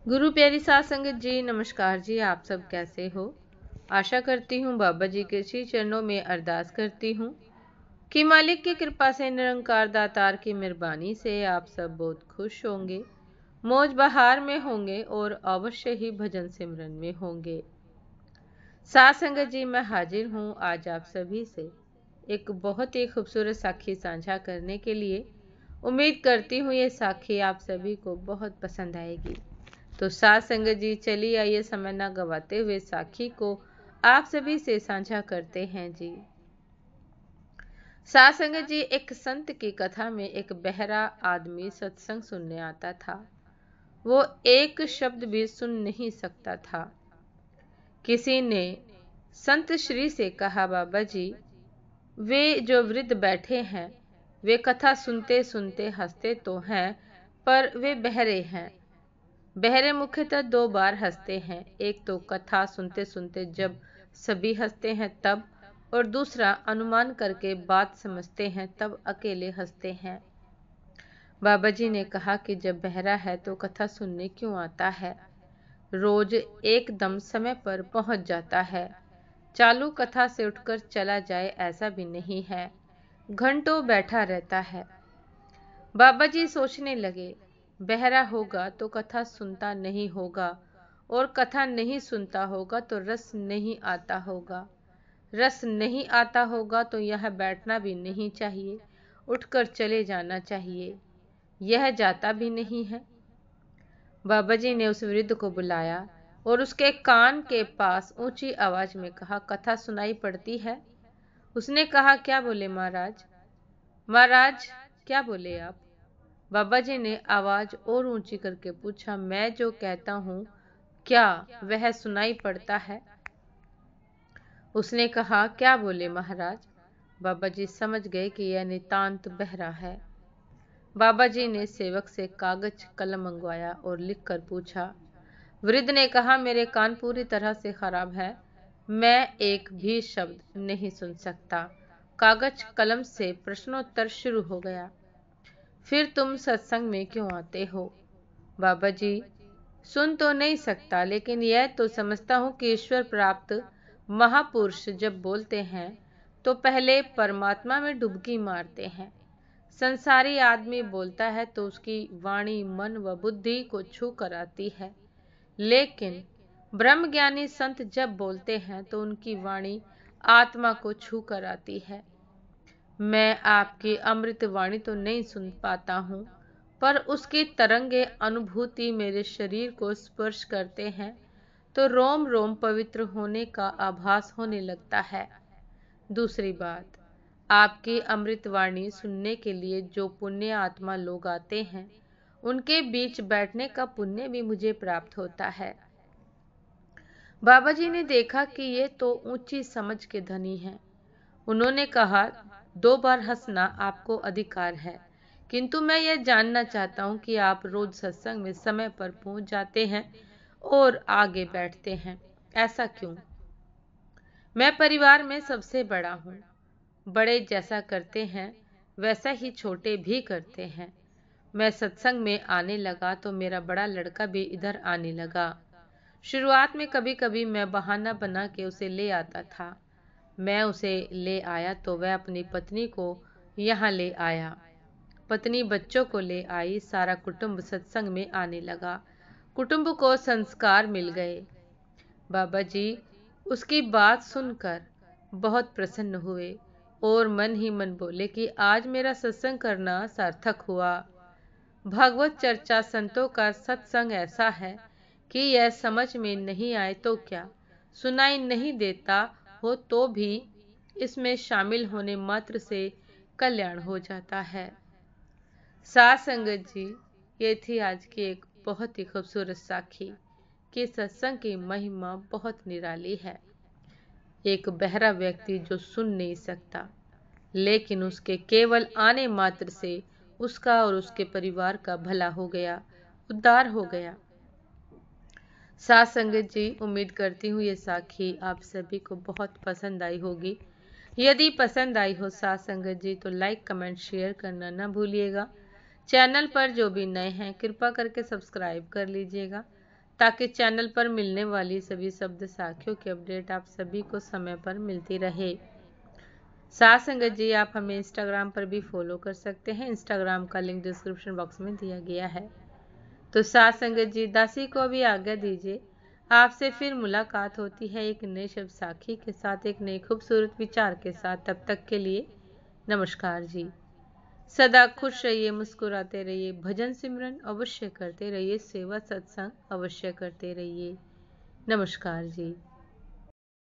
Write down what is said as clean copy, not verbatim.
गुरु प्यारी साध संगत जी, नमस्कार जी। आप सब कैसे हो? आशा करती हूँ बाबा जी के श्री चरणों में अरदास करती हूँ कि मालिक की कृपा से, निरंकार दातार की मेहरबानी से आप सब बहुत खुश होंगे, मौज बहार में होंगे और अवश्य ही भजन सिमरन में होंगे। साध संगत जी, मैं हाजिर हूँ आज आप सभी से एक बहुत ही खूबसूरत साखी साझा करने के लिए। उम्मीद करती हूँ ये साखी आप सभी को बहुत पसंद आएगी। तो साध संगत जी, चलिए आइए समय न गवाते हुए साखी को आप सभी से साझा करते हैं जी। साध संगत जी, एक संत की कथा में एक बहरा आदमी सत्संग सुनने आता था। वो एक शब्द भी सुन नहीं सकता था। किसी ने संत श्री से कहा, बाबा जी, वे जो वृद्ध बैठे हैं वे कथा सुनते सुनते हंसते तो हैं, पर वे बहरे हैं। बहरे मुख्यतः दो बार हंसते हैं, एक तो कथा सुनते सुनते जब सभी हंसते हैं तब, और दूसरा अनुमान करके बात समझते हैं तब अकेले हंसते हैं। बाबा जी ने कहा कि जब बहरा है तो कथा सुनने क्यों आता है? रोज एकदम समय पर पहुंच जाता है। चालू कथा से उठकर चला जाए ऐसा भी नहीं है, घंटों बैठा रहता है। बाबा जी सोचने लगे, बहरा होगा तो कथा सुनता नहीं होगा, और कथा नहीं सुनता होगा तो रस नहीं आता होगा। रस नहीं आता होगा तो यह बैठना भी नहीं चाहिए, उठकर चले जाना चाहिए। यह जाता भी नहीं है। बाबा जी ने उस वृद्ध को बुलाया और उसके कान के पास ऊंची आवाज में कहा, कथा सुनाई पड़ती है? उसने कहा, क्या बोले महाराज? महाराज, क्या बोले आप? बाबा जी ने आवाज और ऊंची करके पूछा, मैं जो कहता हूँ क्या वह सुनाई पड़ता है? उसने कहा, क्या बोले महाराज? बाबा जी समझ गए कि यह नितांत बहरा है। बाबा जी ने सेवक से कागज कलम मंगवाया और लिखकर पूछा। वृद्ध ने कहा, मेरे कान पूरी तरह से खराब है, मैं एक भी शब्द नहीं सुन सकता। कागज कलम से प्रश्नोत्तर शुरू हो गया। फिर तुम सत्संग में क्यों आते हो? बाबा जी, सुन तो नहीं सकता, लेकिन यह तो समझता हूँ कि ईश्वर प्राप्त महापुरुष जब बोलते हैं तो पहले परमात्मा में डुबकी मारते हैं। संसारी आदमी बोलता है तो उसकी वाणी मन व बुद्धि को छू कर आती है, लेकिन ब्रह्मज्ञानी संत जब बोलते हैं तो उनकी वाणी आत्मा को छू कर आती है। मैं आपकी अमृत वाणी तो नहीं सुन पाता हूँ, पर उसकी तरंगे अनुभूति मेरे शरीर को स्पर्श करते हैं तो रोम रोम पवित्र होने का आभास होने लगता है। दूसरी बात, आपकी अमृतवाणी सुनने के लिए जो पुण्य आत्मा लोग आते हैं, उनके बीच बैठने का पुण्य भी मुझे प्राप्त होता है। बाबा जी ने देखा कि ये तो ऊंची समझ के धनी हैं। उन्होंने कहा, 2 बार हंसना आपको अधिकार है, किंतु मैं यह जानना चाहता हूँ कि आप रोज सत्संग में समय पर पहुंच जाते हैं और आगे बैठते हैं, ऐसा क्यों? मैं परिवार में सबसे बड़ा हूँ। बड़े जैसा करते हैं वैसा ही छोटे भी करते हैं। मैं सत्संग में आने लगा तो मेरा बड़ा लड़का भी इधर आने लगा। शुरुआत में कभी कभी मैं बहाना बना के उसे ले आता था। मैं उसे ले आया तो वह अपनी पत्नी को यहाँ ले आया, पत्नी बच्चों को ले आई, सारा कुटुंब सत्संग में आने लगा। कुटुंब को संस्कार मिल गए। बाबा जी उसकी बात सुनकर बहुत प्रसन्न हुए और मन ही मन बोले कि आज मेरा सत्संग करना सार्थक हुआ। भागवत चर्चा संतों का सत्संग ऐसा है कि यह समझ में नहीं आए तो क्या, सुनाई नहीं देता हो तो भी इसमें शामिल होने मात्र से कल्याण हो जाता है। साध संगत जी, ये थी आज की एक बहुत ही खूबसूरत साखी कि सत्संग की महिमा बहुत निराली है। एक बहरा व्यक्ति जो सुन नहीं सकता, लेकिन उसके केवल आने मात्र से उसका और उसके परिवार का भला हो गया, उद्धार हो गया। साध संगत जी, उम्मीद करती हूँ ये साखी आप सभी को बहुत पसंद आई होगी। यदि पसंद आई हो साध संगत जी तो लाइक कमेंट शेयर करना ना भूलिएगा। चैनल पर जो भी नए हैं कृपा करके सब्सक्राइब कर लीजिएगा ताकि चैनल पर मिलने वाली सभी शब्द साखियों की अपडेट आप सभी को समय पर मिलती रहे। साथ संगत जी, आप हमें इंस्टाग्राम पर भी फॉलो कर सकते हैं। इंस्टाग्राम का लिंक डिस्क्रिप्शन बॉक्स में दिया गया है। तो साथ संगत जी, दासी को भी आज्ञा दीजिए। आपसे फिर मुलाकात होती है एक नए शब्द साखी के साथ, एक नए खूबसूरत विचार के साथ। तब तक के लिए नमस्कार जी। सदा खुश रहिए, मुस्कुराते रहिए, भजन सिमरन अवश्य करते रहिए, सेवा सत्संग अवश्य करते रहिए। नमस्कार जी।